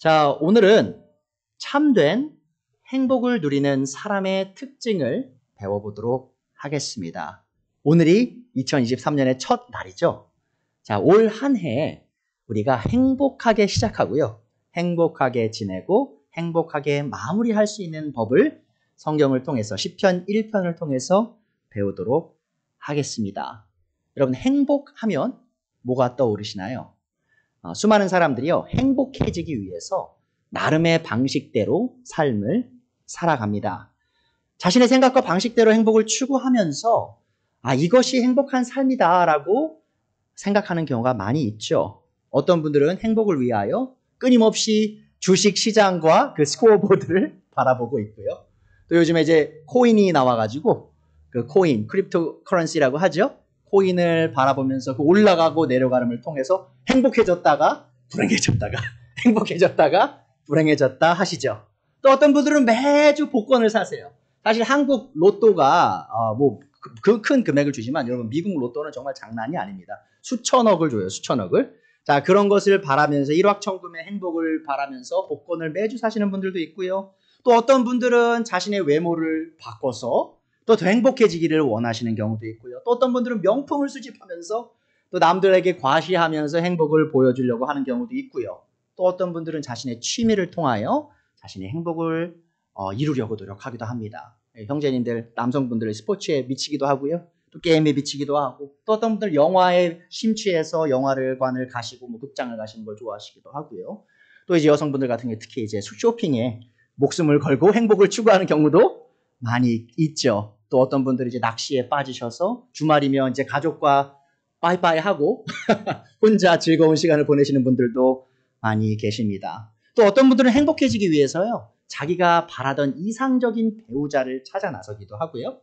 자, 오늘은 참된 행복을 누리는 사람의 특징을 배워보도록 하겠습니다. 오늘이 2023년의 첫 날이죠. 자, 올 한 해 우리가 행복하게 시작하고요. 행복하게 지내고 행복하게 마무리할 수 있는 법을 성경을 통해서 시편 1편을 통해서 배우도록 하겠습니다. 여러분, 행복하면 뭐가 떠오르시나요? 수많은 사람들이요, 행복해지기 위해서 나름의 방식대로 삶을 살아갑니다. 자신의 생각과 방식대로 행복을 추구하면서 이것이 행복한 삶이다라고 생각하는 경우가 많이 있죠. 어떤 분들은 행복을 위하여 끊임없이 주식 시장과 그 스코어보드를 바라보고 있고요. 또 요즘에 이제 코인이 나와가지고 그 코인, 크립토 커런시라고 하죠. 코인을 바라보면서 그 올라가고 내려가름을 통해서 행복해졌다가 불행해졌다가 행복해졌다가 불행해졌다 하시죠. 또 어떤 분들은 매주 복권을 사세요. 사실 한국 로또가 그 큰 금액을 주지만 여러분, 미국 로또는 정말 장난이 아닙니다. 수천억을 줘요. 수천억을. 자, 그런 것을 바라면서 일확천금의 행복을 바라면서 복권을 매주 사시는 분들도 있고요. 또 어떤 분들은 자신의 외모를 바꿔서 또 더 행복해지기를 원하시는 경우도 있고요. 또 어떤 분들은 명품을 수집하면서 또 남들에게 과시하면서 행복을 보여주려고 하는 경우도 있고요. 또 어떤 분들은 자신의 취미를 통하여 자신의 행복을 이루려고 노력하기도 합니다. 형제님들, 남성분들은 스포츠에 미치기도 하고요. 또 게임에 미치기도 하고, 또 어떤 분들 영화에 심취해서 영화관을 가시고 극장을 가시는 걸 좋아하시기도 하고요. 또 이제 여성분들 같은 경우 특히 이제 쇼핑에 목숨을 걸고 행복을 추구하는 경우도 많이 있죠. 또 어떤 분들이 이제 낚시에 빠지셔서 주말이면 이제 가족과 빠이빠이 하고 혼자 즐거운 시간을 보내시는 분들도 많이 계십니다. 또 어떤 분들은 행복해지기 위해서요, 자기가 바라던 이상적인 배우자를 찾아 나서기도 하고요.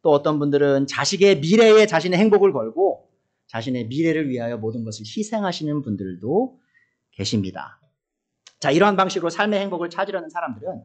또 어떤 분들은 자식의 미래에 자신의 행복을 걸고 자신의 미래를 위하여 모든 것을 희생하시는 분들도 계십니다. 자, 이러한 방식으로 삶의 행복을 찾으려는 사람들은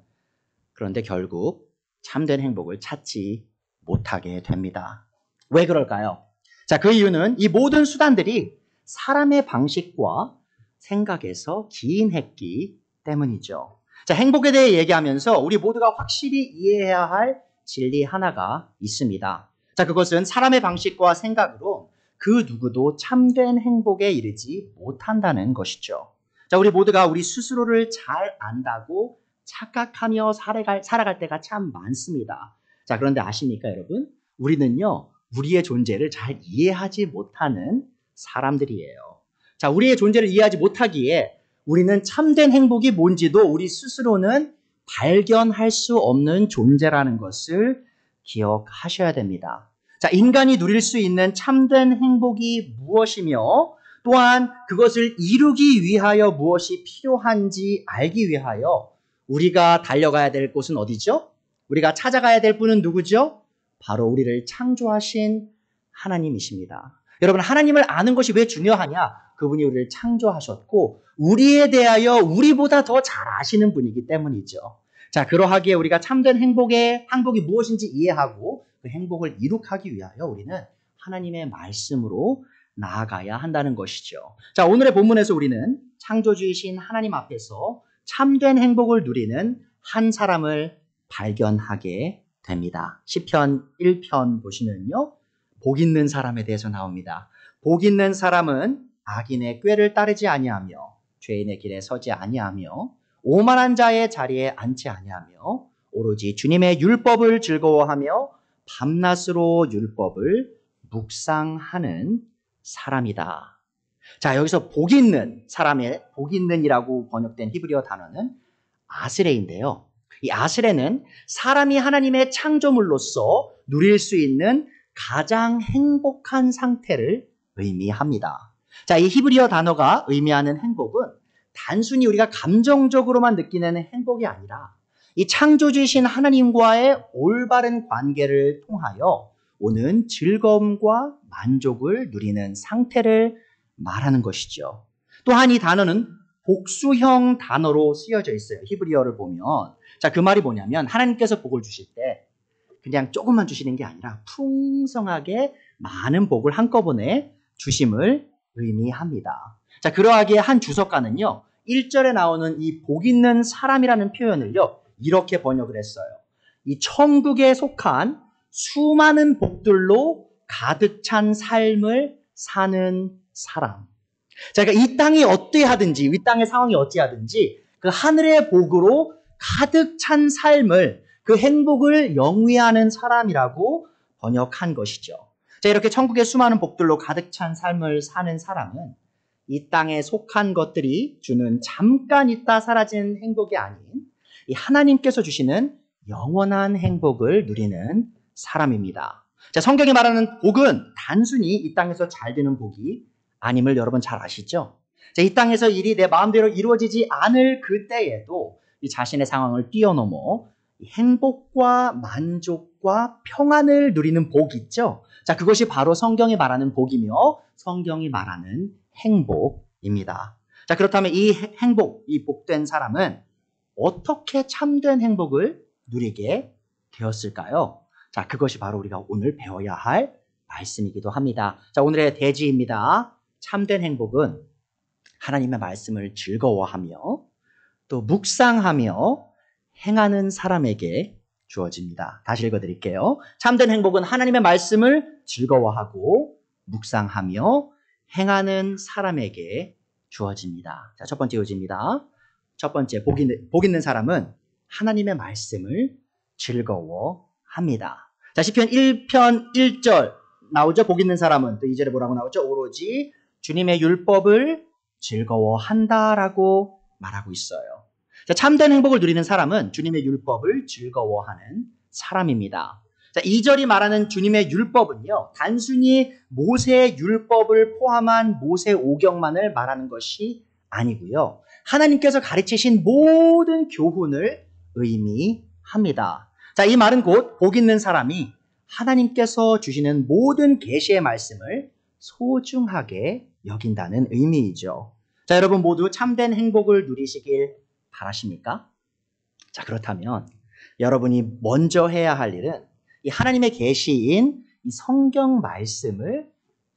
그런데 결국 참된 행복을 찾지 못하게 됩니다. 왜 그럴까요? 자, 그 이유는 이 모든 수단들이 사람의 방식과 생각에서 기인했기 때문이죠. 자, 행복에 대해 얘기하면서 우리 모두가 확실히 이해해야 할 진리 하나가 있습니다. 자, 그것은 사람의 방식과 생각으로 그 누구도 참된 행복에 이르지 못한다는 것이죠. 자, 우리 모두가 우리 스스로를 잘 안다고 착각하며 살아갈 때가 참 많습니다. 자, 그런데 아십니까, 여러분? 우리는요, 우리의 존재를 잘 이해하지 못하는 사람들이에요. 자, 우리의 존재를 이해하지 못하기에 우리는 참된 행복이 뭔지도 우리 스스로는 발견할 수 없는 존재라는 것을 기억하셔야 됩니다. 자, 인간이 누릴 수 있는 참된 행복이 무엇이며 또한 그것을 이루기 위하여 무엇이 필요한지 알기 위하여 우리가 달려가야 될 곳은 어디죠? 우리가 찾아가야 될 분은 누구죠? 바로 우리를 창조하신 하나님이십니다. 여러분, 하나님을 아는 것이 왜 중요하냐? 그분이 우리를 창조하셨고 우리에 대하여 우리보다 더 잘 아시는 분이기 때문이죠. 자, 그러하기에 우리가 참된 행복이 무엇인지 이해하고 그 행복을 이룩하기 위하여 우리는 하나님의 말씀으로 나아가야 한다는 것이죠. 자, 오늘의 본문에서 우리는 창조주이신 하나님 앞에서 참된 행복을 누리는 한 사람을 발견하게 됩니다. 시편 1편 보시면요, 복 있는 사람에 대해서 나옵니다. 복 있는 사람은 악인의 꾀를 따르지 아니하며 죄인의 길에 서지 아니하며 오만한 자의 자리에 앉지 아니하며 오로지 주님의 율법을 즐거워하며 밤낮으로 율법을 묵상하는 사람이다. 자, 여기서 복 있는 사람의 복 있는이라고 번역된 히브리어 단어는 아스레인데요. 이 아스레는 사람이 하나님의 창조물로서 누릴 수 있는 가장 행복한 상태를 의미합니다. 자, 이 히브리어 단어가 의미하는 행복은 단순히 우리가 감정적으로만 느끼는 행복이 아니라 이 창조주이신 하나님과의 올바른 관계를 통하여 오는 즐거움과 만족을 누리는 상태를 말하는 것이죠. 또한 이 단어는 복수형 단어로 쓰여져 있어요. 히브리어를 보면. 자, 그 말이 뭐냐면 하나님께서 복을 주실 때 그냥 조금만 주시는 게 아니라 풍성하게 많은 복을 한꺼번에 주심을 의미합니다. 자, 그러하기에 한 주석가는요, 1절에 나오는 이 복 있는 사람이라는 표현을요, 이렇게 번역을 했어요. 이 천국에 속한 수많은 복들로 가득 찬 삶을 사는 사람. 자, 그러니까 이 땅이 어떠하든지, 이 땅의 상황이 어찌하든지 그 하늘의 복으로 가득 찬 삶을, 그 행복을 영위하는 사람이라고 번역한 것이죠. 자, 이렇게 천국의 수많은 복들로 가득 찬 삶을 사는 사람은 이 땅에 속한 것들이 주는 잠깐 있다 사라진 행복이 아닌 이 하나님께서 주시는 영원한 행복을 누리는 사람입니다. 자, 성경이 말하는 복은 단순히 이 땅에서 잘 되는 복이 아님을 여러분 잘 아시죠? 자, 이 땅에서 일이 내 마음대로 이루어지지 않을 그때에도 이 자신의 상황을 뛰어넘어 행복과 만족과 평안을 누리는 복이 있죠. 자, 그것이 바로 성경이 말하는 복이며 성경이 말하는 행복입니다. 자, 그렇다면 이 행복, 이 복된 사람은 어떻게 참된 행복을 누리게 되었을까요? 자, 그것이 바로 우리가 오늘 배워야 할 말씀이기도 합니다. 자, 오늘의 대지입니다. 참된 행복은 하나님의 말씀을 즐거워하며 또 묵상하며 행하는 사람에게 주어집니다. 다시 읽어드릴게요. 참된 행복은 하나님의 말씀을 즐거워하고 묵상하며 행하는 사람에게 주어집니다. 자, 첫 번째 요지입니다. 첫 번째, 복 있는 사람은 하나님의 말씀을 즐거워합니다. 자, 시편 1편 1절 나오죠. 복 있는 사람은 또 2절에 뭐라고 나오죠? 오로지 주님의 율법을 즐거워한다라고 말하고 있어요. 자, 참된 행복을 누리는 사람은 주님의 율법을 즐거워하는 사람입니다. 자, 2절이 말하는 주님의 율법은요, 단순히 모세의 율법을 포함한 모세 오경만을 말하는 것이 아니고요, 하나님께서 가르치신 모든 교훈을 의미합니다. 자, 이 말은 곧 복 있는 사람이 하나님께서 주시는 모든 계시의 말씀을 소중하게 여긴다는 의미이죠. 자, 여러분 모두 참된 행복을 누리시길 바라십니까? 자, 그렇다면 여러분이 먼저 해야 할 일은 이 하나님의 계시인 이 성경 말씀을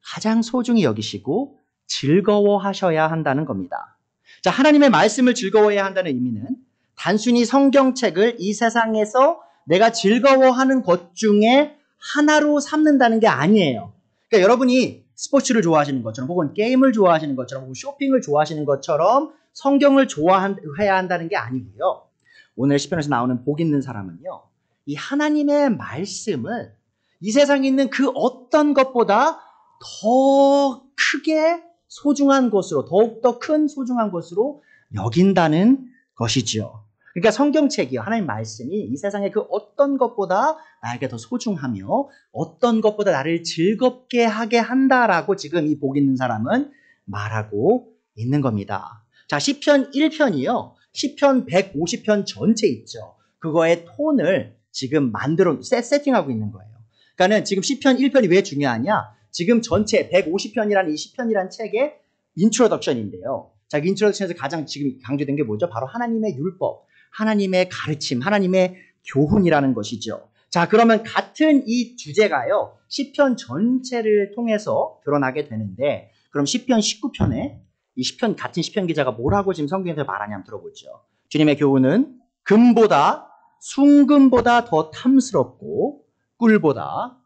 가장 소중히 여기시고 즐거워하셔야 한다는 겁니다. 자, 하나님의 말씀을 즐거워해야 한다는 의미는 단순히 성경책을 이 세상에서 내가 즐거워하는 것 중에 하나로 삼는다는 게 아니에요. 그러니까 여러분이 스포츠를 좋아하시는 것처럼 혹은 게임을 좋아하시는 것처럼 혹은 쇼핑을 좋아하시는 것처럼 성경을 좋아해야 한다는 게 아니고요. 오늘 시편에서 나오는 복 있는 사람은요, 이 하나님의 말씀을 이 세상에 있는 그 어떤 것보다 더 크게 소중한 것으로, 더욱더 큰 소중한 것으로 여긴다는 것이죠. 그러니까 성경책이요, 하나님 말씀이 이 세상의 그 어떤 것보다 나에게 더 소중하며 어떤 것보다 나를 즐겁게 하게 한다라고 지금 이 복 있는 사람은 말하고 있는 겁니다. 자, 시편 1편이요, 시편 150편 전체 있죠. 그거의 톤을 지금 세팅하고 있는 거예요. 그러니까는 지금 시편 1편이 왜 중요하냐? 지금 전체 150편이라는 이 시편이라는 책의 인트로덕션인데요. 자, 인트로덕션에서 가장 지금 강조된 게 뭐죠? 바로 하나님의 율법, 하나님의 가르침, 하나님의 교훈이라는 것이죠. 자, 그러면 같은 이 주제가요, 시편 전체를 통해서 드러나게 되는데, 그럼 시편 19편에 이 시편, 같은 시편 기자가 뭐라고 지금 성경에서 말하냐면 들어보죠. 주님의 교훈은 금보다, 순금보다 더 탐스럽고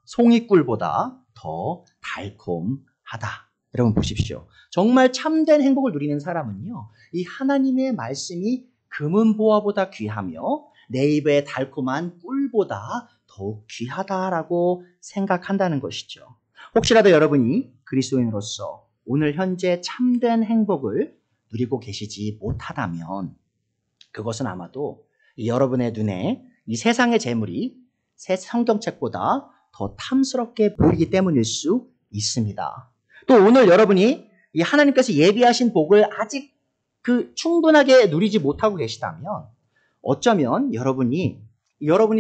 송이꿀보다 더 달콤하다. 여러분 보십시오. 정말 참된 행복을 누리는 사람은요, 이 하나님의 말씀이 금은보화보다 귀하며 내 입에 달콤한 꿀보다 더욱 귀하다라고 생각한다는 것이죠. 혹시라도 여러분이 그리스도인으로서 오늘 현재 참된 행복을 누리고 계시지 못하다면 그것은 아마도 여러분의 눈에 이 세상의 재물이 새 성경책보다 더 탐스럽게 보이기 때문일 수 있습니다. 또 오늘 여러분이 이 하나님께서 예비하신 복을 아직 충분하게 누리지 못하고 계시다면 어쩌면 여러분이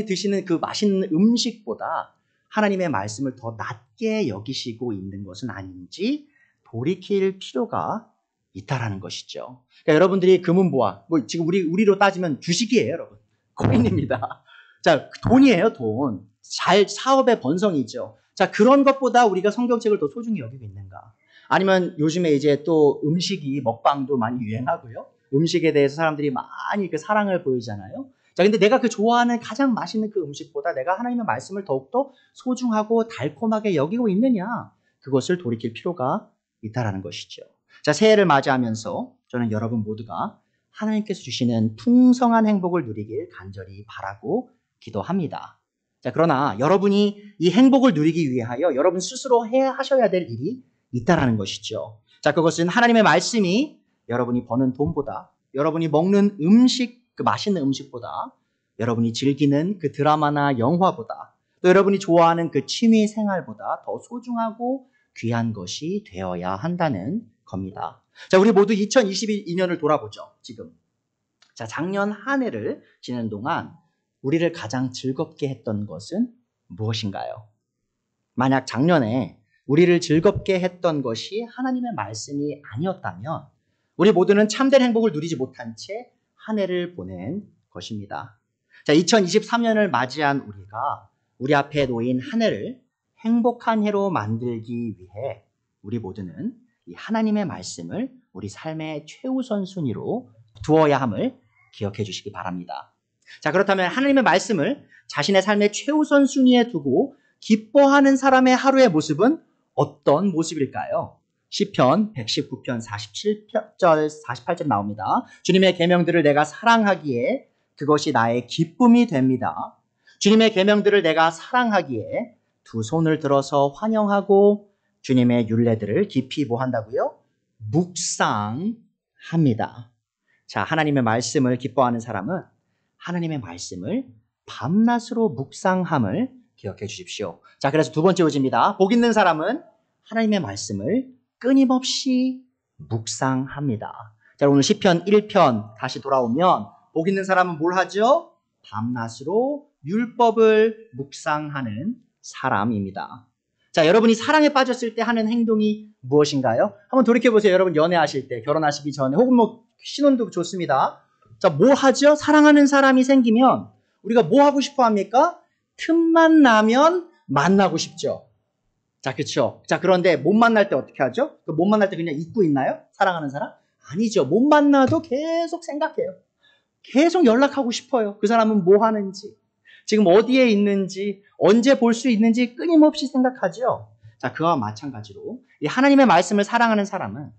드시는 그 맛있는 음식보다 하나님의 말씀을 더 낮게 여기시고 있는 것은 아닌지 돌이킬 필요가 있다라는 것이죠. 그러니까 여러분들이 금은보화, 지금 우리로 따지면 주식이에요, 여러분. 코인입니다. 자, 돈이에요, 돈. 사업의 번성이죠. 자, 그런 것보다 우리가 성경책을 더 소중히 여기고 있는가? 아니면 요즘에 이제 또 음식이 먹방도 많이 유행하고요. 음식에 대해서 사람들이 많이 그 사랑을 보이잖아요. 자, 근데 내가 그 좋아하는 가장 맛있는 그 음식보다 내가 하나님의 말씀을 더욱더 소중하고 달콤하게 여기고 있느냐, 그것을 돌이킬 필요가 있다라는 것이죠. 자, 새해를 맞이하면서 저는 여러분 모두가 하나님께서 주시는 풍성한 행복을 누리길 간절히 바라고 기도합니다. 자, 그러나 여러분이 이 행복을 누리기 위하여 여러분 스스로 하셔야 될 일이 있다라는 것이죠. 자, 그것은 하나님의 말씀이 여러분이 버는 돈보다, 여러분이 먹는 음식, 그 맛있는 음식보다, 여러분이 즐기는 그 드라마나 영화보다, 또 여러분이 좋아하는 그 취미 생활보다 더 소중하고 귀한 것이 되어야 한다는 겁니다. 자, 우리 모두 2022년을 돌아보죠, 지금. 자, 작년 한 해를 지낸 동안 우리를 가장 즐겁게 했던 것은 무엇인가요? 만약 작년에 우리를 즐겁게 했던 것이 하나님의 말씀이 아니었다면 우리 모두는 참된 행복을 누리지 못한 채 한 해를 보낸 것입니다. 자, 2023년을 맞이한 우리가 우리 앞에 놓인 한 해를 행복한 해로 만들기 위해 우리 모두는 이 하나님의 말씀을 우리 삶의 최우선 순위로 두어야 함을 기억해 주시기 바랍니다. 자, 그렇다면 하나님의 말씀을 자신의 삶의 최우선 순위에 두고 기뻐하는 사람의 하루의 모습은 어떤 모습일까요? 시편 119편 47절 48절 나옵니다. 주님의 계명들을 내가 사랑하기에 그것이 나의 기쁨이 됩니다. 주님의 계명들을 내가 사랑하기에 두 손을 들어서 환영하고 주님의 율례들을 깊이 뭐 한다고요? 묵상합니다. 자, 하나님의 말씀을 기뻐하는 사람은 하나님의 말씀을 밤낮으로 묵상함을 기억해 주십시오. 자, 그래서 두 번째 요지입니다. 복 있는 사람은 하나님의 말씀을 끊임없이 묵상합니다. 자, 오늘 시편 1편 다시 돌아오면 복 있는 사람은 뭘 하죠? 밤낮으로 율법을 묵상하는 사람입니다. 자, 여러분이 사랑에 빠졌을 때 하는 행동이 무엇인가요? 한번 돌이켜보세요. 여러분 연애하실 때, 결혼하시기 전에, 혹은 뭐 신혼도 좋습니다. 자, 뭐 하죠? 사랑하는 사람이 생기면 우리가 뭐 하고 싶어 합니까? 틈만 나면 만나고 싶죠. 자, 그렇죠. 자, 그런데 못 만날 때 어떻게 하죠? 못 만날 때 그냥 잊고 있나요? 사랑하는 사람? 아니죠. 못 만나도 계속 생각해요. 계속 연락하고 싶어요. 그 사람은 뭐 하는지, 지금 어디에 있는지, 언제 볼 수 있는지 끊임없이 생각하죠. 자, 그와 마찬가지로 이 하나님의 말씀을 사랑하는 사람은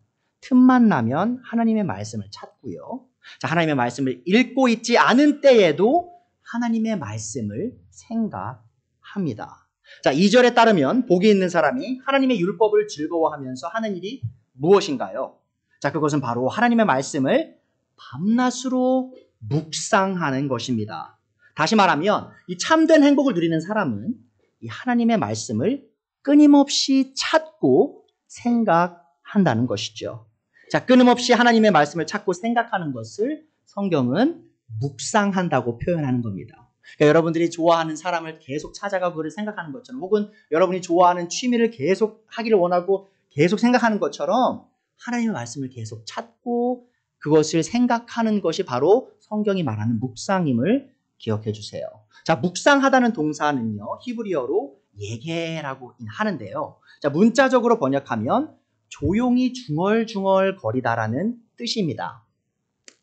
틈만 나면 하나님의 말씀을 찾고요. 자, 하나님의 말씀을 읽고 있지 않은 때에도 하나님의 말씀을 생각합니다. 자, 2절에 따르면 복이 있는 사람이 하나님의 율법을 즐거워하면서 하는 일이 무엇인가요? 자, 그것은 바로 하나님의 말씀을 밤낮으로 묵상하는 것입니다. 다시 말하면 이 참된 행복을 누리는 사람은 이 하나님의 말씀을 끊임없이 찾고 생각한다는 것이죠. 자, 끊임없이 하나님의 말씀을 찾고 생각하는 것을 성경은 묵상한다고 표현하는 겁니다. 그러니까 여러분들이 좋아하는 사람을 계속 찾아가고 그를 생각하는 것처럼, 혹은 여러분이 좋아하는 취미를 계속 하기를 원하고 계속 생각하는 것처럼 하나님의 말씀을 계속 찾고 그것을 생각하는 것이 바로 성경이 말하는 묵상임을 기억해 주세요. 자, 묵상하다는 동사는요, 히브리어로 예게라고 하는데요. 자, 문자적으로 번역하면 조용히 중얼중얼 거리다라는 뜻입니다.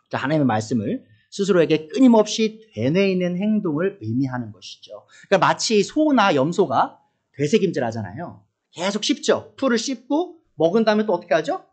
자, 하나님의 말씀을 스스로에게 끊임없이 되뇌이는 행동을 의미하는 것이죠. 그러니까 마치 소나 염소가 되새김질 하잖아요. 계속 씹죠. 풀을 씹고 먹은 다음에 또 어떻게 하죠?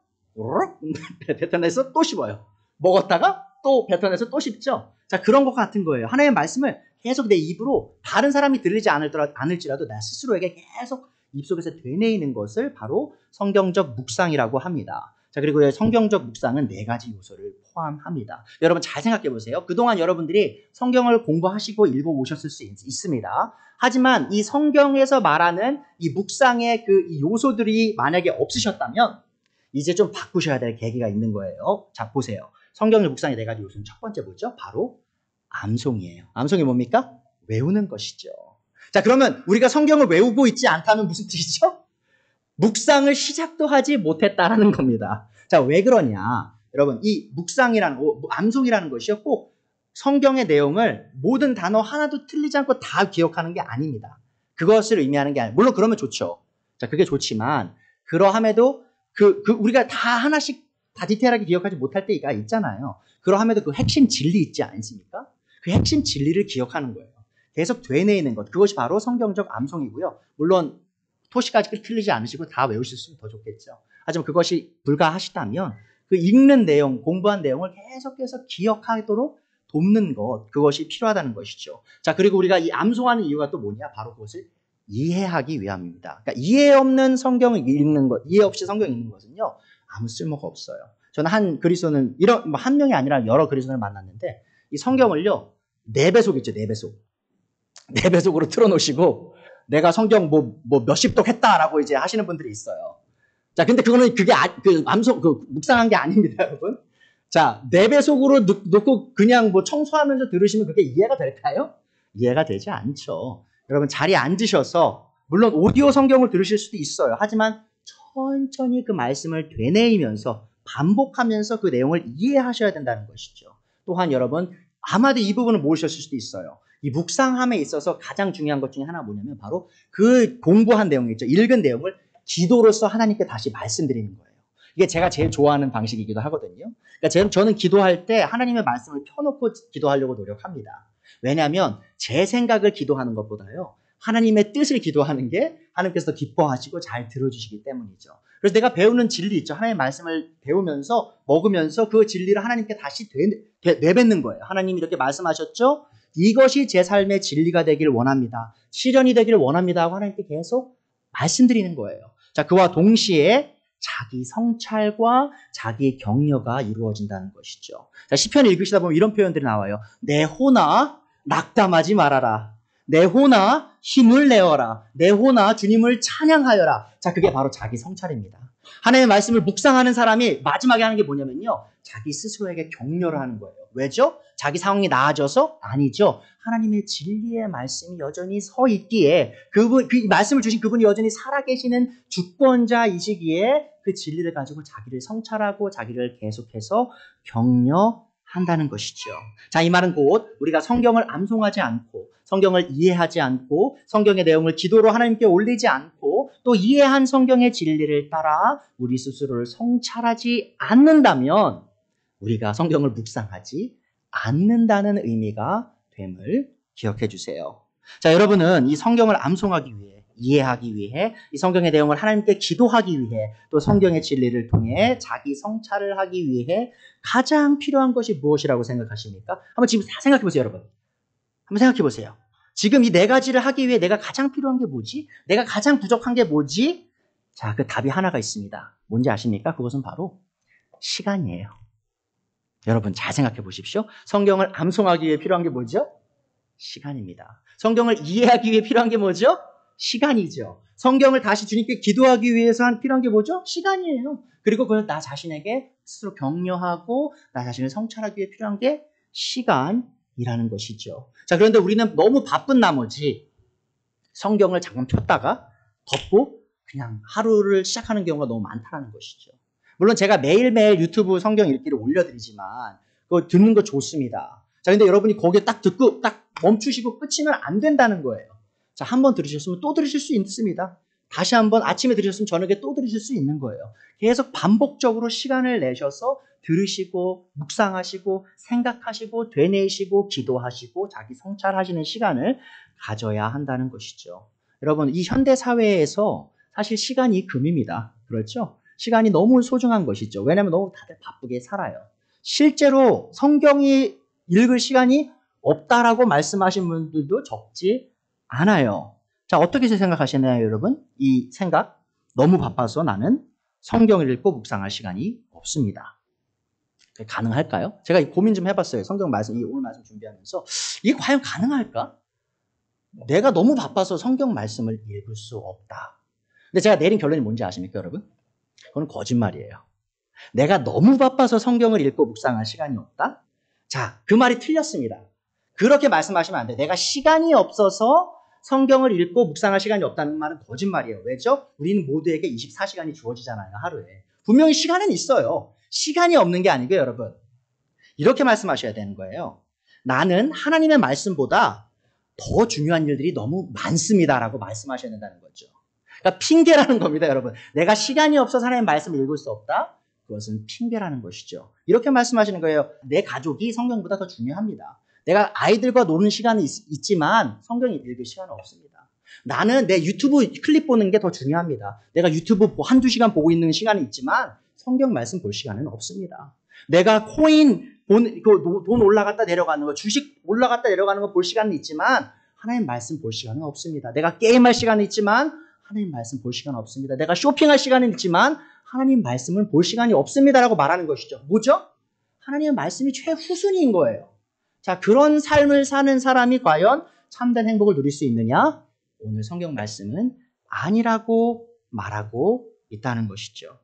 뱉어내서 또 씹어요. 먹었다가 또 뱉어내서 또 씹죠. 자, 그런 것 같은 거예요. 하나님의 말씀을 계속 내 입으로 다른 사람이 들리지 않을지라도 나 스스로에게 계속 입속에서 되뇌이는 것을 바로 성경적 묵상이라고 합니다. 자, 그리고 성경적 묵상은 4가지 요소를 포함합니다. 여러분 잘 생각해 보세요. 그동안 여러분들이 성경을 공부하시고 읽어오셨을 수 있습니다. 하지만 이 성경에서 말하는 이 묵상의 이 요소들이 만약에 없으셨다면 이제 좀 바꾸셔야 될 계기가 있는 거예요. 자, 보세요. 성경의 묵상의 4가지 요소는 첫 번째 뭐죠? 바로 암송이에요. 암송이 뭡니까? 외우는 것이죠. 자, 그러면 우리가 성경을 외우고 있지 않다면 무슨 뜻이죠? 묵상을 시작도 하지 못했다라는 겁니다. 자, 왜 그러냐? 여러분, 이 암송이라는 것이요, 꼭 성경의 내용을 모든 단어 하나도 틀리지 않고 다 기억하는 게 아닙니다. 그것을 의미하는 게 아니에요. 물론 그러면 좋죠. 자, 그게 좋지만 그러함에도 우리가 다 하나씩 다 디테일하게 기억하지 못할 때가 있잖아요. 그러함에도 그 핵심 진리 있지 않습니까? 그 핵심 진리를 기억하는 거예요. 계속 되뇌이는 것. 그것이 바로 성경적 암송이고요. 물론 토시까지 틀리지 않으시고 다 외우실 수 있으면 더 좋겠죠. 하지만 그것이 불가하시다면 그 읽는 내용, 공부한 내용을 계속해서 기억하도록 돕는 것, 그것이 필요하다는 것이죠. 자, 그리고 우리가 이 암송하는 이유가 또 뭐냐? 바로 그것을 이해하기 위함입니다. 그러니까 이해 없는 성경을 읽는 것, 이해 없이 성경 읽는 것은요, 아무 쓸모가 없어요. 저는 한 그리스도는 한 명이 아니라 여러 그리스도를 만났는데 이 성경을요, 4배속 있죠, 4배속. 4배속으로 틀어놓으시고 내가 성경 뭐 몇십 독 했다라고 이제 하시는 분들이 있어요. 자, 근데 그게 묵상한 게 아닙니다, 여러분. 자, 4배속으로 놓고 그냥 뭐 청소하면서 들으시면 그게 이해가 될까요? 이해가 되지 않죠. 여러분, 자리에 앉으셔서, 물론 오디오 성경을 들으실 수도 있어요. 하지만 천천히 그 말씀을 되뇌이면서 반복하면서 그 내용을 이해하셔야 된다는 것이죠. 또한 여러분, 아마도 이 부분을 모르셨을 수도 있어요. 이 묵상함에 있어서 가장 중요한 것 중에 하나가 뭐냐면 바로 그 공부한 내용 있죠. 읽은 내용을 기도로서 하나님께 다시 말씀드리는 거예요. 이게 제가 제일 좋아하는 방식이기도 하거든요. 그러니까 저는 기도할 때 하나님의 말씀을 펴놓고 기도하려고 노력합니다. 왜냐하면 제 생각을 기도하는 것보다요, 하나님의 뜻을 기도하는 게 하나님께서 기뻐하시고 잘 들어주시기 때문이죠. 그래서 내가 배우는 진리 있죠. 하나님의 말씀을 배우면서 먹으면서 그 진리를 하나님께 다시 내뱉는 거예요. 하나님이 이렇게 말씀하셨죠? 이것이 제 삶의 진리가 되길 원합니다. 실현이 되길 원합니다 하고 하나님께 계속 말씀드리는 거예요. 자, 그와 동시에 자기 성찰과 자기 격려가 이루어진다는 것이죠. 자, 시편을 읽으시다 보면 이런 표현들이 나와요. 내 호나 낙담하지 말아라. 내 호나 힘을 내어라. 내 호나 주님을 찬양하여라. 자, 그게 바로 자기 성찰입니다. 하나님의 말씀을 묵상하는 사람이 마지막에 하는 게 뭐냐면요, 자기 스스로에게 격려를 하는 거예요. 왜죠? 자기 상황이 나아져서? 아니죠. 하나님의 진리의 말씀이 여전히 서 있기에 그 말씀을 주신 그분이 여전히 살아계시는 주권자이시기에 그 진리를 가지고 자기를 성찰하고 자기를 계속해서 격려한다는 것이죠. 자, 이 말은 곧 우리가 성경을 암송하지 않고 성경을 이해하지 않고 성경의 내용을 기도로 하나님께 올리지 않고 또 이해한 성경의 진리를 따라 우리 스스로를 성찰하지 않는다면 우리가 성경을 묵상하지 않는다는 의미가 됨을 기억해 주세요. 자, 여러분은 이 성경을 암송하기 위해, 이해하기 위해, 이 성경의 내용을 하나님께 기도하기 위해, 또 성경의 진리를 통해 자기 성찰을 하기 위해 가장 필요한 것이 무엇이라고 생각하십니까? 한번 지금 다 생각해 보세요, 여러분. 한번 생각해 보세요. 지금 이 4가지를 하기 위해 내가 가장 필요한 게 뭐지? 내가 가장 부족한 게 뭐지? 자, 그 답이 하나가 있습니다. 뭔지 아십니까? 그것은 바로 시간이에요. 여러분 잘 생각해 보십시오. 성경을 암송하기 위해 필요한 게 뭐죠? 시간입니다. 성경을 이해하기 위해 필요한 게 뭐죠? 시간이죠. 성경을 다시 주님께 기도하기 위해서 필요한 게 뭐죠? 시간이에요. 그리고 그걸 나 자신에게 스스로 격려하고 나 자신을 성찰하기 위해 필요한 게 시간이라는 것이죠. 자, 그런데 우리는 너무 바쁜 나머지 성경을 잠깐 폈다가 덮고 그냥 하루를 시작하는 경우가 너무 많다는 것이죠. 물론 제가 매일매일 유튜브 성경 읽기를 올려드리지만 그거 듣는 거 좋습니다. 자, 근데 여러분이 거기에 딱 듣고 딱 멈추시고 끝이면 안 된다는 거예요. 자, 한번 들으셨으면 또 들으실 수 있습니다. 다시 한번 아침에 들으셨으면 저녁에 또 들으실 수 있는 거예요. 계속 반복적으로 시간을 내셔서 들으시고 묵상하시고 생각하시고 되뇌이시고 기도하시고 자기 성찰하시는 시간을 가져야 한다는 것이죠. 여러분, 이 현대 사회에서 사실 시간이 금입니다. 그렇죠? 시간이 너무 소중한 것이죠. 왜냐하면 너무 다들 바쁘게 살아요. 실제로 성경이 읽을 시간이 없다라고 말씀하신 분들도 적지 않아요. 자, 어떻게 생각하시나요, 여러분? 이 생각, 너무 바빠서 나는 성경을 읽고 묵상할 시간이 없습니다. 가능할까요? 제가 고민 좀 해봤어요. 성경 말씀, 오늘 말씀 준비하면서 이게 과연 가능할까? 내가 너무 바빠서 성경 말씀을 읽을 수 없다. 근데 제가 내린 결론이 뭔지 아십니까, 여러분? 그건 거짓말이에요. 내가 너무 바빠서 성경을 읽고 묵상할 시간이 없다? 자, 그 말이 틀렸습니다. 그렇게 말씀하시면 안 돼요. 내가 시간이 없어서 성경을 읽고 묵상할 시간이 없다는 말은 거짓말이에요. 왜죠? 우리는 모두에게 24시간이 주어지잖아요, 하루에. 분명히 시간은 있어요. 시간이 없는 게 아니고요, 여러분. 이렇게 말씀하셔야 되는 거예요. 나는 하나님의 말씀보다 더 중요한 일들이 너무 많습니다라고 말씀하셔야 된다는 거죠. 그러니까 핑계라는 겁니다, 여러분. 내가 시간이 없어서 하나님의 말씀을 읽을 수 없다? 그것은 핑계라는 것이죠. 이렇게 말씀하시는 거예요. 내 가족이 성경보다 더 중요합니다. 내가 아이들과 노는 시간이 있지만 성경 읽을 시간은 없습니다. 나는 내 유튜브 클립 보는 게 더 중요합니다. 내가 유튜브 한두 시간 보고 있는 시간이 있지만 성경 말씀 볼 시간은 없습니다. 내가 코인 돈 올라갔다 내려가는 거, 주식 올라갔다 내려가는 거 볼 시간은 있지만 하나님 말씀 볼 시간은 없습니다. 내가 게임할 시간은 있지만 하나님 말씀 볼 시간은 없습니다. 내가 쇼핑할 시간은 있지만 하나님 말씀을 볼 시간이 없습니다라고 말하는 것이죠. 뭐죠? 하나님의 말씀이 최우선인 거예요. 자, 그런 삶을 사는 사람이 과연 참된 행복을 누릴 수 있느냐? 오늘 성경 말씀은 아니라고 말하고 있다는 것이죠.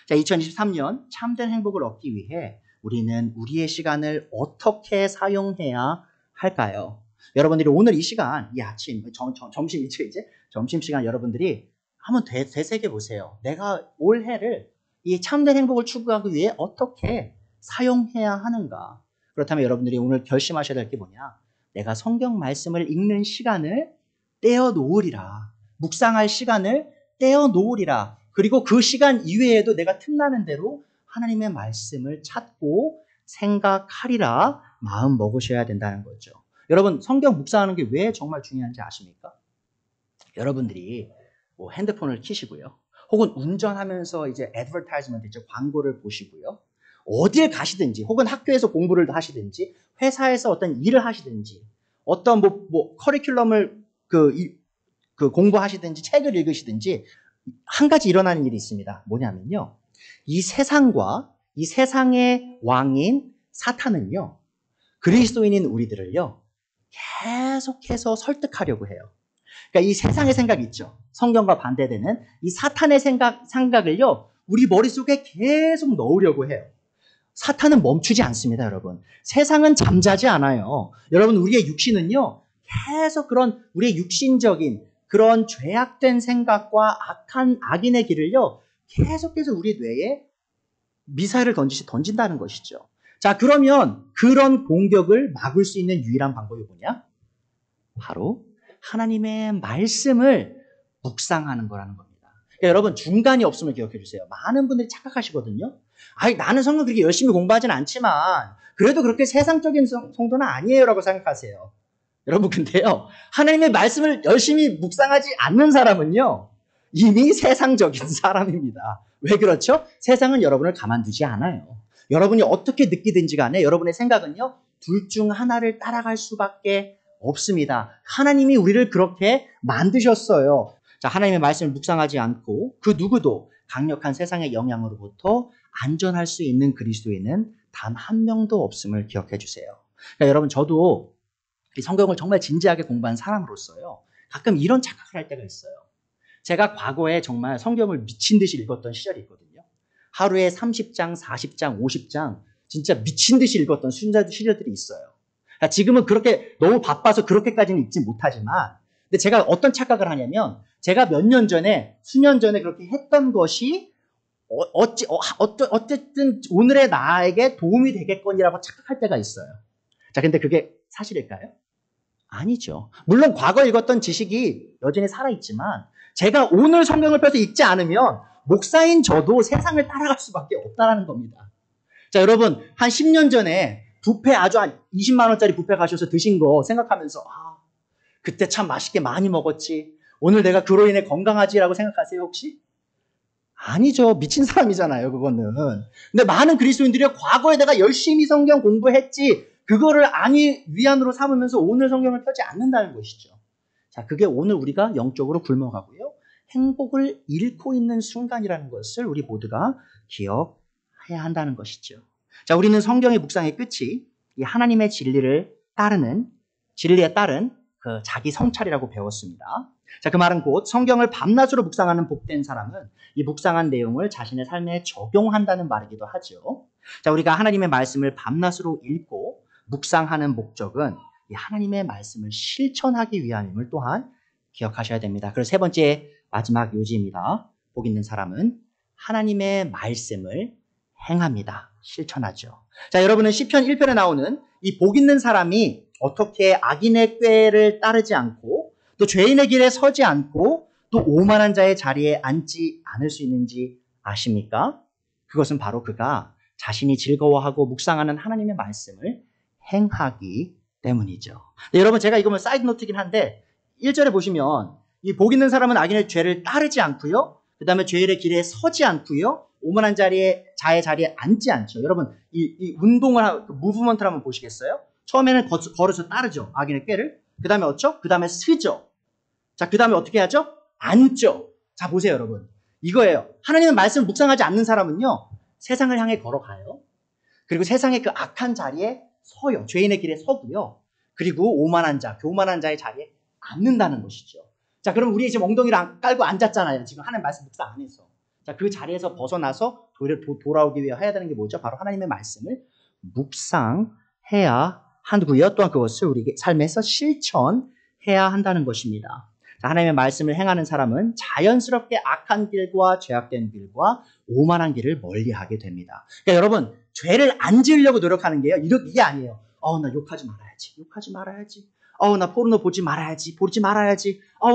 자, 2023년 참된 행복을 얻기 위해 우리는 우리의 시간을 어떻게 사용해야 할까요? 여러분들이 오늘 이 시간, 이 아침, 점심이죠, 이제? 점심시간 여러분들이 한번 되새겨 보세요. 내가 올해를 이 참된 행복을 추구하기 위해 어떻게 사용해야 하는가? 그렇다면 여러분들이 오늘 결심하셔야 될 게 뭐냐? 내가 성경 말씀을 읽는 시간을 떼어놓으리라. 묵상할 시간을 떼어놓으리라. 그리고 그 시간 이외에도 내가 틈나는 대로 하나님의 말씀을 찾고 생각하리라 마음 먹으셔야 된다는 거죠. 여러분, 성경 묵상하는 게 왜 정말 중요한지 아십니까? 여러분들이 뭐 핸드폰을 켜시고요. 혹은 운전하면서 이제 애드버타이즈먼트, 이제 광고를 보시고요. 어딜 가시든지, 혹은 학교에서 공부를 하시든지, 회사에서 어떤 일을 하시든지, 어떤 커리큘럼을 공부하시든지, 책을 읽으시든지, 한 가지 일어나는 일이 있습니다. 뭐냐면요. 이 세상과 이 세상의 왕인 사탄은요, 그리스도인인 우리들을요, 계속해서 설득하려고 해요. 그러니까 이 세상의 생각 있죠. 성경과 반대되는 이 사탄의 생각을요, 우리 머릿속에 계속 넣으려고 해요. 사탄은 멈추지 않습니다, 여러분. 세상은 잠자지 않아요. 여러분, 우리의 육신은요, 계속 그런 우리의 육신적인 그런 죄악된 생각과 악인의 길을요, 계속해서 우리 뇌에 미사일을 던진다는 것이죠. 자, 그러면 그런 공격을 막을 수 있는 유일한 방법이 뭐냐? 바로 하나님의 말씀을 묵상하는 거라는 겁니다. 그러니까 여러분, 중간이 없음을 기억해 주세요. 많은 분들이 착각하시거든요. 아니, 나는 성경 그렇게 열심히 공부하지는 않지만 그래도 그렇게 세상적인 성도는 아니에요 라고 생각하세요. 여러분, 근데요, 하나님의 말씀을 열심히 묵상하지 않는 사람은요, 이미 세상적인 사람입니다. 왜 그렇죠? 세상은 여러분을 가만두지 않아요. 여러분이 어떻게 느끼든지 간에 여러분의 생각은요, 둘 중 하나를 따라갈 수밖에 없습니다. 하나님이 우리를 그렇게 만드셨어요. 자, 하나님의 말씀을 묵상하지 않고 그 누구도 강력한 세상의 영향으로부터 안전할 수 있는 그리스도인은 단 한 명도 없음을 기억해 주세요. 그러니까 여러분, 저도 이 성경을 정말 진지하게 공부한 사람으로서요, 가끔 이런 착각을 할 때가 있어요. 제가 과거에 정말 성경을 미친 듯이 읽었던 시절이 있거든요. 하루에 30장, 40장, 50장 진짜 미친 듯이 읽었던 시절들이 있어요. 그러니까 지금은 그렇게 너무 바빠서 그렇게까지는 읽지 못하지만, 근데 제가 어떤 착각을 하냐면, 제가 몇 년 전에, 수년 전에 그렇게 했던 것이 어쨌든 오늘의 나에게 도움이 되겠거니라고 착각할 때가 있어요. 자, 근데 그게 사실일까요? 아니죠. 물론 과거 읽었던 지식이 여전히 살아있지만 제가 오늘 성경을 펴서 읽지 않으면 목사인 저도 세상을 따라갈 수밖에 없다는 겁니다. 자, 여러분, 한 10년 전에 뷔페 아주 한 20만 원짜리 뷔페 가셔서 드신 거 생각하면서 그때 참 맛있게 많이 먹었지. 오늘 내가 그로 인해 건강하지라고 생각하세요, 혹시? 아니죠. 미친 사람이잖아요, 그거는. 근데 많은 그리스도인들이 과거에 내가 열심히 성경 공부했지, 그거를 아니 위안으로 삼으면서 오늘 성경을 펴지 않는다는 것이죠. 자, 그게 오늘 우리가 영적으로 굶어가고요, 행복을 잃고 있는 순간이라는 것을 우리 모두가 기억해야 한다는 것이죠. 자, 우리는 성경의 묵상의 끝이 이 하나님의 진리에 따른 그 자기 성찰이라고 배웠습니다. 자, 그 말은 곧 성경을 밤낮으로 묵상하는 복된 사람은 이 묵상한 내용을 자신의 삶에 적용한다는 말이기도 하죠. 자, 우리가 하나님의 말씀을 밤낮으로 읽고 묵상하는 목적은 이 하나님의 말씀을 실천하기 위함임을 또한 기억하셔야 됩니다. 그래서 세 번째 마지막 요지입니다. 복 있는 사람은 하나님의 말씀을 행합니다. 실천하죠. 자, 여러분은 시편 1편에 나오는 이 복 있는 사람이 어떻게 악인의 꾀를 따르지 않고 또 죄인의 길에 서지 않고 또 오만한 자의 자리에 앉지 않을 수 있는지 아십니까? 그것은 바로 그가 자신이 즐거워하고 묵상하는 하나님의 말씀을 행하기 때문이죠. 네, 여러분 제가 이거는 사이드 노트이긴 한데 1절에 보시면 이 복 있는 사람은 악인의 죄를 따르지 않고요. 그 다음에 죄의 길에 서지 않고요. 오만한 자의 자리에 앉지 않죠. 여러분 이 운동을 무브먼트를 한번 보시겠어요? 처음에는 걸어서 따르죠. 악인의 꾀를. 그 다음에 어쩌? 그 다음에 쓰죠. 자, 그 다음에 어떻게 하죠? 앉죠. 자, 보세요, 여러분. 이거예요. 하나님의 말씀을 묵상하지 않는 사람은요, 세상을 향해 걸어가요. 그리고 세상의 그 악한 자리에 서요. 죄인의 길에 서고요. 그리고 오만한 자, 교만한 자의 자리에 앉는다는 것이죠. 자, 그럼 우리 지금 엉덩이를 깔고 앉았잖아요. 지금 하나님의 말씀 묵상 안 해서. 자, 그 자리에서 벗어나서 돌아오기 위해 해야 되는 게 뭐죠? 바로 하나님의 말씀을 묵상해야 하고요. 또한 그것을 우리 삶에서 실천해야 한다는 것입니다. 자, 하나님의 말씀을 행하는 사람은 자연스럽게 악한 길과 죄악된 길과 오만한 길을 멀리하게 됩니다. 그러니까 여러분 죄를 안 지으려고 노력하는 게요. 이게 아니에요. 나 욕하지 말아야지. 나 포르노 보지 말아야지.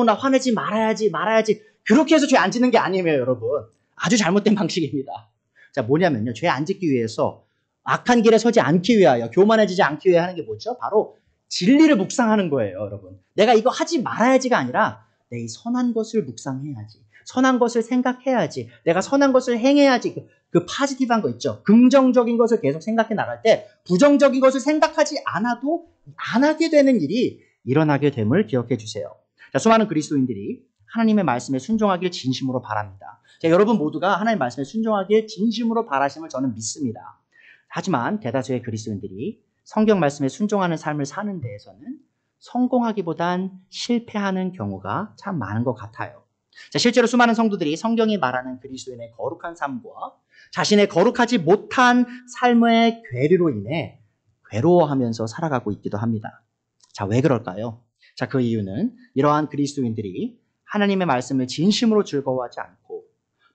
나 화내지 말아야지. 그렇게 해서 죄 안 짓는 게 아니에요, 여러분. 아주 잘못된 방식입니다. 자, 뭐냐면요. 죄 안 짓기 위해서 악한 길에 서지 않기 위하여, 교만해지지 않기 위해 하는 게 뭐죠? 바로 진리를 묵상하는 거예요, 여러분. 내가 이거 하지 말아야지가 아니라 내 이 선한 것을 묵상해야지. 선한 것을 생각해야지. 내가 선한 것을 행해야지. 그 파지티브한 거 있죠. 긍정적인 것을 계속 생각해 나갈 때 부정적인 것을 생각하지 않아도 안 하게 되는 일이 일어나게 됨을 기억해 주세요. 자, 수많은 그리스도인들이 하나님의 말씀에 순종하길 진심으로 바랍니다. 자, 여러분 모두가 하나님의 말씀에 순종하길 진심으로 바라심을 저는 믿습니다. 하지만 대다수의 그리스도인들이 성경 말씀에 순종하는 삶을 사는 데에서는 성공하기보단 실패하는 경우가 참 많은 것 같아요. 자, 실제로 수많은 성도들이 성경이 말하는 그리스도인의 거룩한 삶과 자신의 거룩하지 못한 삶의 괴리로 인해 괴로워하면서 살아가고 있기도 합니다. 자, 왜 그럴까요? 자, 그 이유는 이러한 그리스도인들이 하나님의 말씀을 진심으로 즐거워하지 않고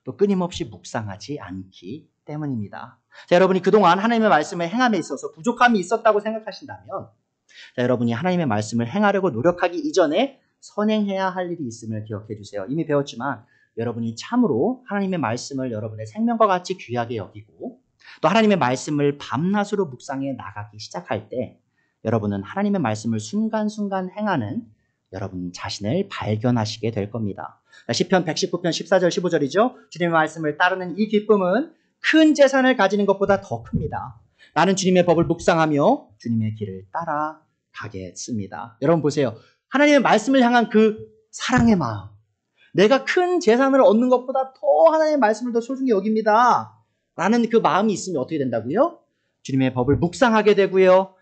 또 끊임없이 묵상하지 않기 때문입니다. 자, 여러분이 그동안 하나님의 말씀을 행함에 있어서 부족함이 있었다고 생각하신다면 자, 여러분이 하나님의 말씀을 행하려고 노력하기 이전에 선행해야 할 일이 있음을 기억해 주세요. 이미 배웠지만 여러분이 참으로 하나님의 말씀을 여러분의 생명과 같이 귀하게 여기고 또 하나님의 말씀을 밤낮으로 묵상해 나가기 시작할 때 여러분은 하나님의 말씀을 순간순간 행하는 여러분 자신을 발견하시게 될 겁니다. 시편 119편 14절 15절이죠. 주님의 말씀을 따르는 이 기쁨은 큰 재산을 가지는 것보다 더 큽니다. 나는 주님의 법을 묵상하며 주님의 길을 따라가겠습니다. 여러분 보세요. 하나님의 말씀을 향한 그 사랑의 마음. 내가 큰 재산을 얻는 것보다 더 하나님의 말씀을 더 소중히 여깁니다. 라는 그 마음이 있으면 어떻게 된다고요? 주님의 법을 묵상하게 되고요.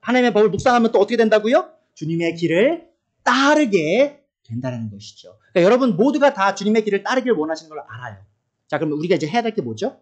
하나님의 법을 묵상하면 또 어떻게 된다고요? 주님의 길을 따르게 된다는 것이죠. 그러니까 여러분 모두가 다 주님의 길을 따르기를 원하시는 걸 알아요. 자, 그럼 우리가 이제 해야 될 게 뭐죠?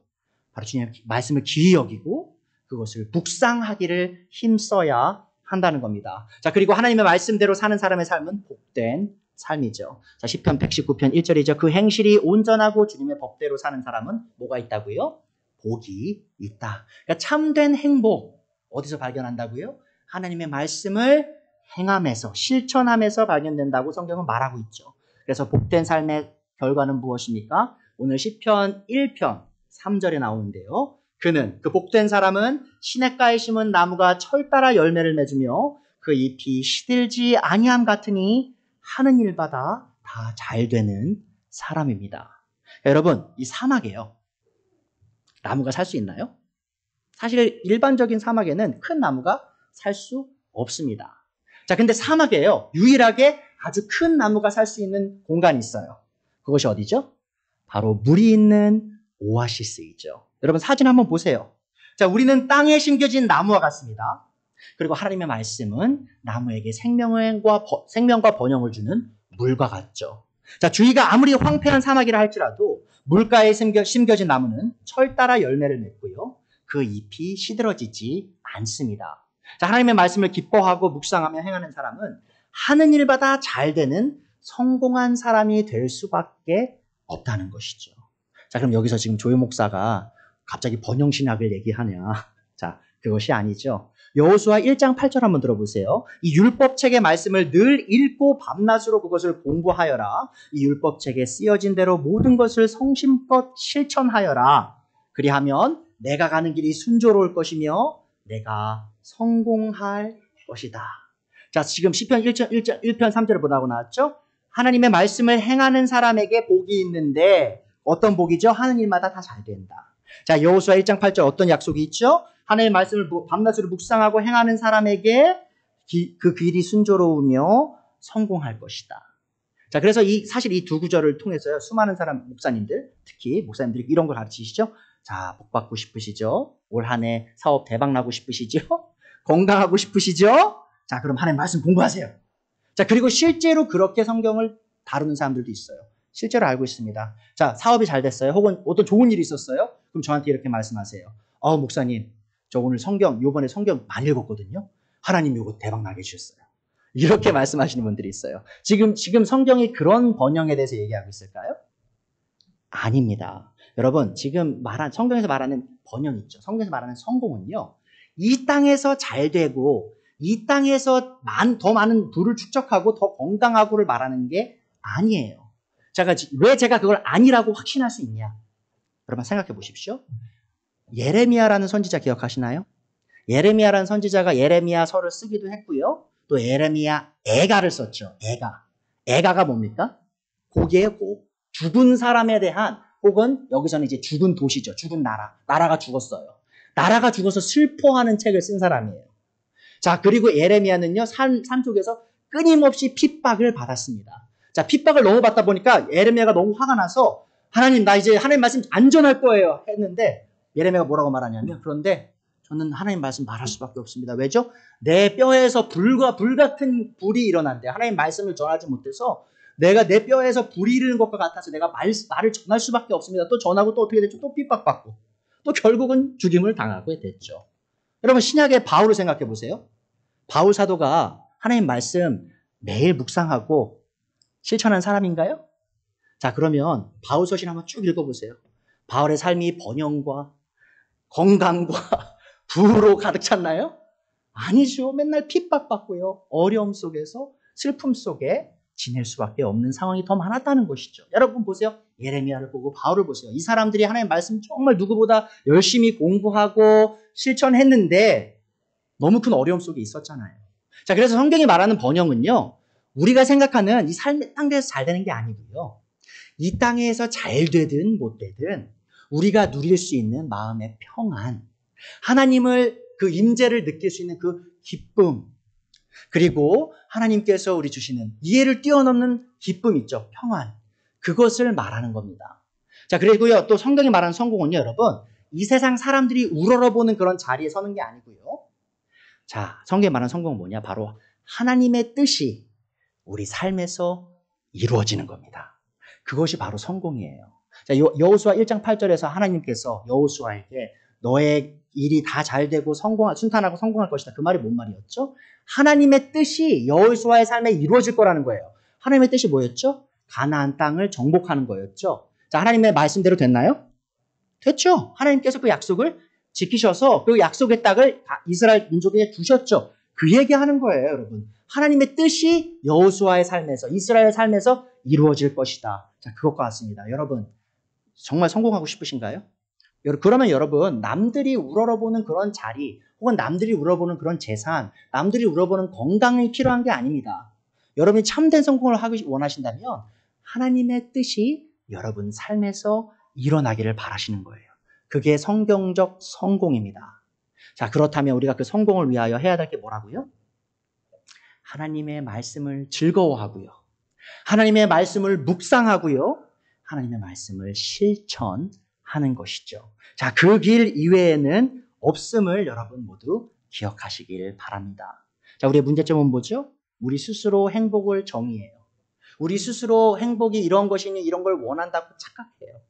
바로 주님의 말씀을 귀히 여기고 그것을 묵상하기를 힘써야 한다는 겁니다. 자, 그리고 하나님의 말씀대로 사는 사람의 삶은 복된 삶이죠. 자, 시편 119편 1절이죠. 그 행실이 온전하고 주님의 법대로 사는 사람은 뭐가 있다고요? 복이 있다. 그러니까 참된 행복 어디서 발견한다고요? 하나님의 말씀을 행함에서 실천함에서 발견된다고 성경은 말하고 있죠. 그래서 복된 삶의 결과는 무엇입니까? 오늘 시편 1편 3절에 나오는데요. 그 복된 사람은 시냇가에 심은 나무가 철 따라 열매를 맺으며 그 잎이 시들지 아니함 같으니 하는 일마다 다 잘 되는 사람입니다. 여러분, 이 사막에요. 나무가 살 수 있나요? 사실 일반적인 사막에는 큰 나무가 살 수 없습니다. 자, 근데 사막에요. 유일하게 아주 큰 나무가 살 수 있는 공간이 있어요. 그것이 어디죠? 바로 물이 있는 오아시스이죠. 여러분 사진 한번 보세요. 자, 우리는 땅에 심겨진 나무와 같습니다. 그리고 하나님의 말씀은 나무에게 생명과 번영을 주는 물과 같죠. 자, 주위가 아무리 황폐한 사막이라 할지라도 물가에 심겨진 나무는 철 따라 열매를 맺고요. 그 잎이 시들어지지 않습니다. 자, 하나님의 말씀을 기뻐하고 묵상하며 행하는 사람은 하는 일마다 잘 되는 성공한 사람이 될 수밖에 없다는 것이죠. 자, 그럼 여기서 지금 조효 목사가 갑자기 번영신학을 얘기하냐? 자, 그것이 아니죠. 여호수아 1장 8절 한번 들어보세요. 이 율법책의 말씀을 늘 읽고 밤낮으로 그것을 공부하여라. 이 율법책에 쓰여진 대로 모든 것을 성심껏 실천하여라. 그리하면 내가 가는 길이 순조로울 것이며 내가 성공할 것이다. 자, 지금 시편 1편 3절을 보라고 나왔죠? 하나님의 말씀을 행하는 사람에게 복이 있는데 어떤 복이죠? 하는 일마다 다 잘 된다. 자, 여호수아 1장 8절 어떤 약속이 있죠? 하나님의 말씀을 밤낮으로 묵상하고 행하는 사람에게 그 길이 순조로우며 성공할 것이다. 자, 그래서 사실 이 두 구절을 통해서요, 수많은 사람, 목사님들, 특히 목사님들이 이런 걸 가르치시죠? 자, 복 받고 싶으시죠? 올 한 해 사업 대박 나고 싶으시죠? 건강하고 싶으시죠? 자, 그럼 하나님 말씀 공부하세요. 자, 그리고 실제로 그렇게 성경을 다루는 사람들도 있어요. 실제로 알고 있습니다. 자, 사업이 잘 됐어요. 혹은 어떤 좋은 일이 있었어요. 그럼 저한테 이렇게 말씀하세요. 목사님, 저 오늘 요번에 성경 많이 읽었거든요. 하나님 요거 대박 나게 해주셨어요. 이렇게 말씀하시는 분들이 있어요. 지금 성경이 그런 번영에 대해서 얘기하고 있을까요? 아닙니다. 여러분, 지금 성경에서 말하는 번영 있죠. 성경에서 말하는 성공은요, 이 땅에서 잘 되고, 이 땅에서 더 많은 부를 축적하고 더 건강하고를 말하는 게 아니에요. 왜 제가 그걸 아니라고 확신할 수 있냐? 여러분 생각해 보십시오. 예레미야라는 선지자 기억하시나요? 예레미야라는 선지자가 예레미야서를 쓰기도 했고요. 또 예레미야 애가를 썼죠. 애가가 뭡니까? 고기의 고. 죽은 사람에 대한, 혹은 여기서는 이제 죽은 도시죠. 죽은 나라가 죽었어요. 나라가 죽어서 슬퍼하는 책을 쓴 사람이에요. 자, 그리고 예레미야는요, 삶 속에서 끊임없이 핍박을 받았습니다. 자, 핍박을 너무 받다 보니까 예레미야가 너무 화가 나서 하나님, 나 이제 하나님 말씀 안 전할 거예요 했는데, 예레미야가 뭐라고 말하냐면, 그런데 저는 하나님 말씀 말할 수밖에 없습니다. 왜죠? 내 뼈에서 불같은 불이 일어난대. 하나님 말씀을 전하지 못해서 내가 내 뼈에서 불이 이르는 것과 같아서 내가 말을 전할 수밖에 없습니다. 또 전하고 또 어떻게 됐죠? 또 핍박받고 또 결국은 죽임을 당하고 됐죠. 여러분, 신약의 바울을 생각해 보세요. 바울 사도가 하나님 말씀 매일 묵상하고 실천한 사람인가요? 자, 그러면 바울 서신 한번 쭉 읽어보세요. 바울의 삶이 번영과 건강과 부로 가득 찼나요? 아니죠. 맨날 핍박받고요. 어려움 속에서, 슬픔 속에 지낼 수밖에 없는 상황이 더 많았다는 것이죠. 여러분 보세요. 예레미야를 보고 바울을 보세요. 이 사람들이 하나님의 말씀 정말 누구보다 열심히 공부하고 실천했는데 너무 큰 어려움 속에 있었잖아요. 자, 그래서 성경이 말하는 번영은요, 우리가 생각하는 이 삶의 땅에서 잘 되는 게 아니고요, 이 땅에서 잘 되든 못 되든 우리가 누릴 수 있는 마음의 평안, 하나님을 그 임재를 느낄 수 있는 그 기쁨, 그리고 하나님께서 우리 주시는 이해를 뛰어넘는 기쁨 있죠. 평안. 그것을 말하는 겁니다. 자, 그리고요, 또 성경이 말하는 성공은요, 여러분, 이 세상 사람들이 우러러보는 그런 자리에 서는 게 아니고요. 자, 성경이 말하는 성공은 뭐냐? 바로 하나님의 뜻이 우리 삶에서 이루어지는 겁니다. 그것이 바로 성공이에요. 자, 여호수아 1장 8절에서 하나님께서 여호수아에게 너의 일이 다 잘 되고 순탄하고 성공할 것이다. 그 말이 뭔 말이었죠? 하나님의 뜻이 여호수아의 삶에 이루어질 거라는 거예요. 하나님의 뜻이 뭐였죠? 가나안 땅을 정복하는 거였죠. 자, 하나님의 말씀대로 됐나요? 됐죠. 하나님께서 그 약속을 지키셔서 그 약속의 땅을 이스라엘 민족에게 주셨죠. 그 얘기하는 거예요, 여러분. 하나님의 뜻이 여호수아의 삶에서, 이스라엘 삶에서 이루어질 것이다. 자, 그것과 같습니다. 여러분, 정말 성공하고 싶으신가요? 그러면 여러분, 남들이 우러러보는 그런 자리, 혹은 남들이 우러러보는 그런 재산, 남들이 우러러보는 건강이 필요한 게 아닙니다. 여러분이 참된 성공을 하기 원하신다면 하나님의 뜻이 여러분 삶에서 일어나기를 바라시는 거예요. 그게 성경적 성공입니다. 자, 그렇다면 우리가 그 성공을 위하여 해야 될 게 뭐라고요? 하나님의 말씀을 즐거워하고요. 하나님의 말씀을 묵상하고요. 하나님의 말씀을 실천하는 것이죠. 자, 그 길 이외에는 없음을 여러분 모두 기억하시길 바랍니다. 자, 우리의 문제점은 뭐죠? 우리 스스로 행복을 정의해요. 우리 스스로 행복이 이런 것이니 이런 걸 원한다고 착각해요.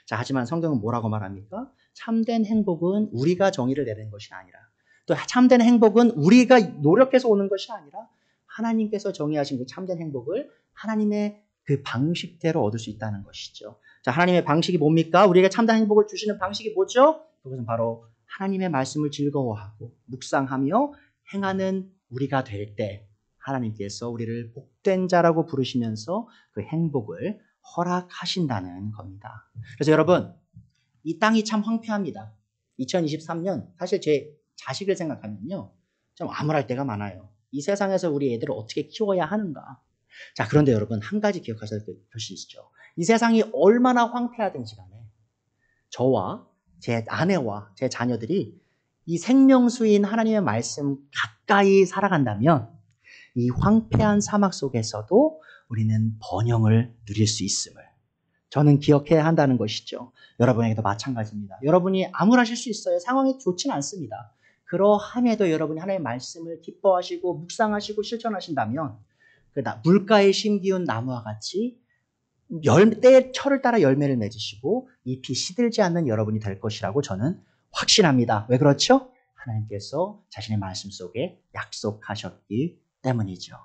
자, 하지만 성경은 뭐라고 말합니까? 참된 행복은 우리가 정의를 내리는 것이 아니라, 또 참된 행복은 우리가 노력해서 오는 것이 아니라 하나님께서 정의하신 그 참된 행복을 하나님의 그 방식대로 얻을 수 있다는 것이죠. 자, 하나님의 방식이 뭡니까? 우리에게 참된 행복을 주시는 방식이 뭐죠? 그것은 바로 하나님의 말씀을 즐거워하고 묵상하며 행하는 우리가 될 때 하나님께서 우리를 복된 자라고 부르시면서 그 행복을 허락하신다는 겁니다. 그래서 여러분, 이 땅이 참 황폐합니다. 2023년 사실 제 자식을 생각하면요. 좀 암울할 때가 많아요. 이 세상에서 우리 애들을 어떻게 키워야 하는가. 자, 그런데 여러분 한 가지 기억하셔야 될 것이 있죠. 이 세상이 얼마나 황폐하든지 간에 저와 제 아내와 제 자녀들이 이 생명수인 하나님의 말씀 가까이 살아간다면 이 황폐한 사막 속에서도 우리는 번영을 누릴 수 있음을 저는 기억해야 한다는 것이죠. 여러분에게도 마찬가지입니다. 여러분이 암울하실 수 있어요. 상황이 좋지는 않습니다. 그러함에도 여러분이 하나님의 말씀을 기뻐하시고 묵상하시고 실천하신다면 그 물가에 심기운 나무와 같이 때의 철을 따라 열매를 맺으시고 잎이 시들지 않는 여러분이 될 것이라고 저는 확신합니다. 왜 그렇죠? 하나님께서 자신의 말씀 속에 약속하셨기 때문이죠.